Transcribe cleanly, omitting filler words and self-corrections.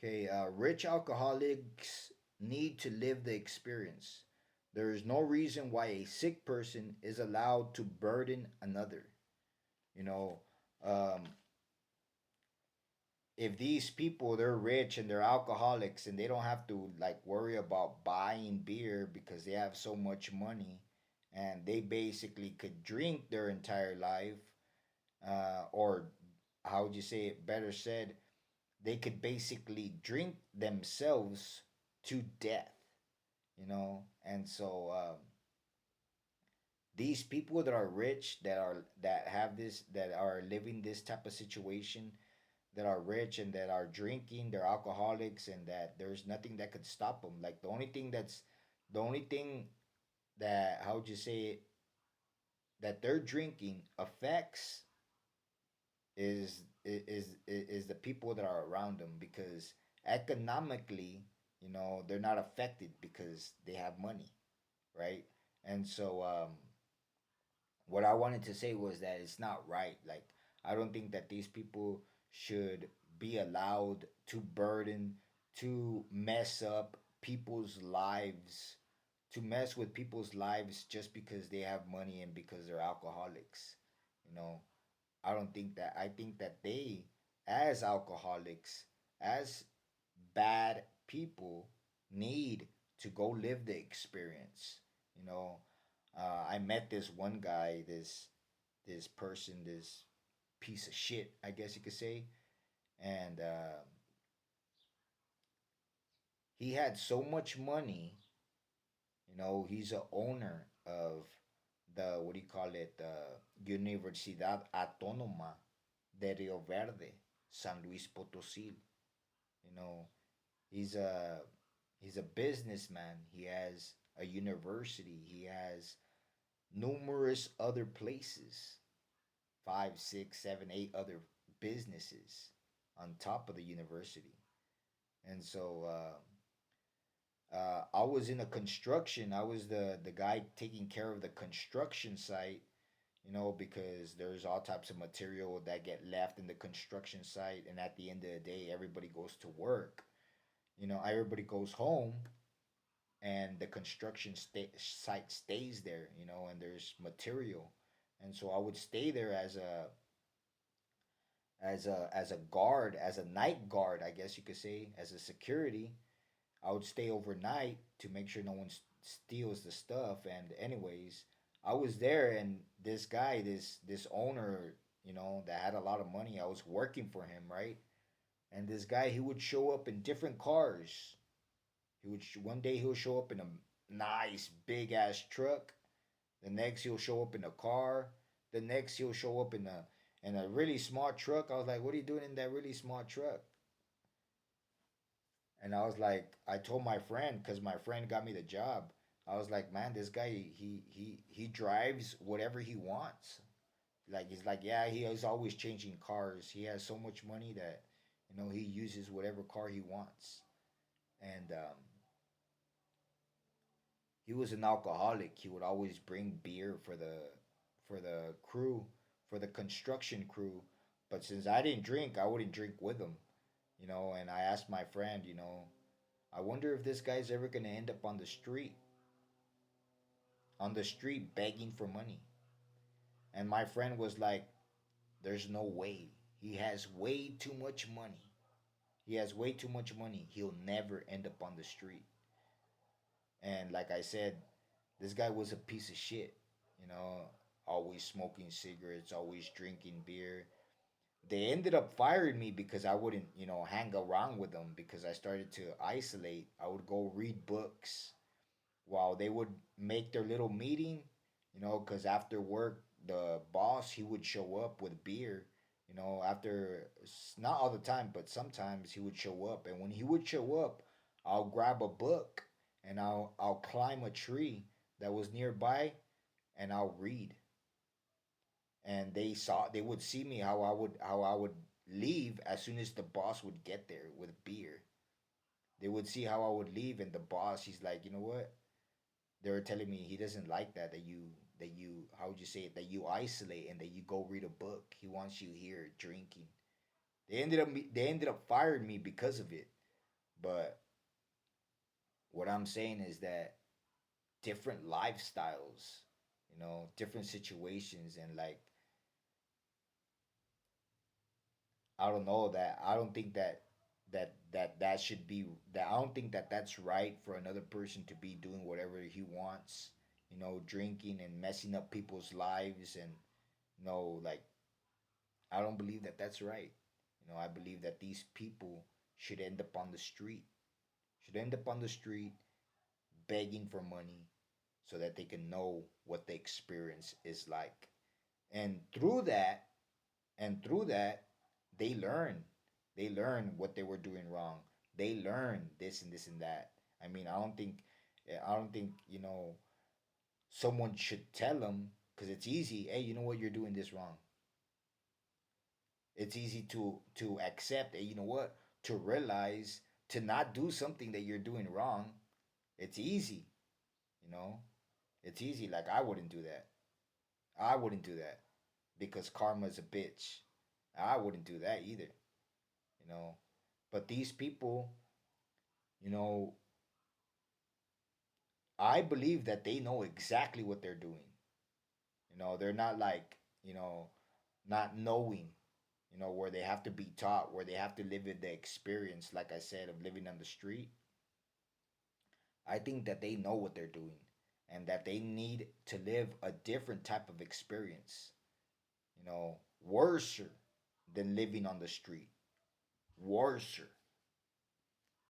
Okay, rich alcoholics need to live the experience. There is no reason why a sick person is allowed to burden another. You know, um, if these people they're rich and they're alcoholics and they don't have to like worry about buying beer because they have so much money, and they basically could drink their entire life, or how would you say it? Better said, they could basically drink themselves to death, and so these people that are rich, that have this, that are living this type of situation, that are rich and that are drinking, they're alcoholics, and that there's nothing that could stop them. Like the only thing that, how would you say it, that they're drinking affects is the people that are around them, because economically, they're not affected because they have money, right? And so what I wanted to say was that it's not right. Like, I don't think that these people should be allowed to burden, to mess up people's lives, to mess with people's lives just because they have money and because they're alcoholics. You know, I don't think that. I think that they, as alcoholics, as bad people, need to go live the experience. You know, I met this one guy, this person, this piece of shit, I guess you could say, and he had so much money. He's a owner of the, what do you call it, the Universidad Autónoma de Rio Verde, San Luis Potosí. You know, he's a he's a businessman. He has a university. He has numerous other places, five, six, seven, eight other businesses on top of the university. And so I was in a construction. I was the guy taking care of the construction site, because there's all types of material that get left in the construction site, and at the end of the day, everybody goes to work. Everybody goes home, and the site stays there, and there's material. And so I would stay there as a guard, as a night guard, I guess you could say, as a security. I would stay overnight to make sure no one steals the stuff. And anyways, I was there, and this guy, this owner, that had a lot of money, I was working for him, right? And this guy, he would show up in different cars. One day he'll show up in a nice big ass truck. The next he'll show up in a car. The next he'll show up in a really small truck. I was like, "What are you doing in that really small truck?" And I was like, I told my friend, because my friend got me the job. I was like, man, this guy, he drives whatever he wants. Like, he's like, yeah, he is always changing cars. He has so much money that, he uses whatever car he wants. And he was an alcoholic. He would always bring beer for the crew, for the construction crew. But since I didn't drink, I wouldn't drink with him. And I asked my friend, I wonder if this guy's ever gonna end up on the street begging for money. And my friend was like, there's no way. He has way too much money. He has way too much money. He'll never end up on the street. And like I said, this guy was a piece of shit, you know, always smoking cigarettes, always drinking beer. They ended up firing me because I wouldn't, hang around with them, because I started to isolate. I would go read books while they would make their little meeting, because after work, the boss, he would show up with beer, after, not all the time, but sometimes he would show up. And when he would show up, I'll grab a book and I'll climb a tree that was nearby, and I'll read. And they would see me, how I would leave as soon as the boss would get there with beer. They would see how I would leave, and the boss, he's like, you know what? They were telling me he doesn't like that you how would you say it, that you isolate and that you go read a book. He wants you here drinking. They ended up firing me because of it. But what I'm saying is that different lifestyles, different situations, and like I don't know that I don't think that should be that I don't think that that's right for another person to be doing whatever he wants, drinking and messing up people's lives and like I don't believe that that's right. I believe that these people should end up on the street. Should end up on the street begging for money so that they can know what the experience is like. And through that, and through that, they learn. They learn what they were doing wrong. They learn this and this and that. I mean, I don't think someone should tell them because it's easy. Hey, you know what? You're doing this wrong. It's easy to accept. Hey, you know what? To realize to not do something that you're doing wrong. It's easy. You know, it's easy. Like I wouldn't do that. I wouldn't do that because karma's a bitch. I wouldn't do that either. You know, but these people, you know, I believe that they know exactly what they're doing. They're not like, not knowing, where they have to be taught, where they have to live in the experience, like I said, of living on the street. I think that they know what they're doing and that they need to live a different type of experience, worser than living on the street. Worser.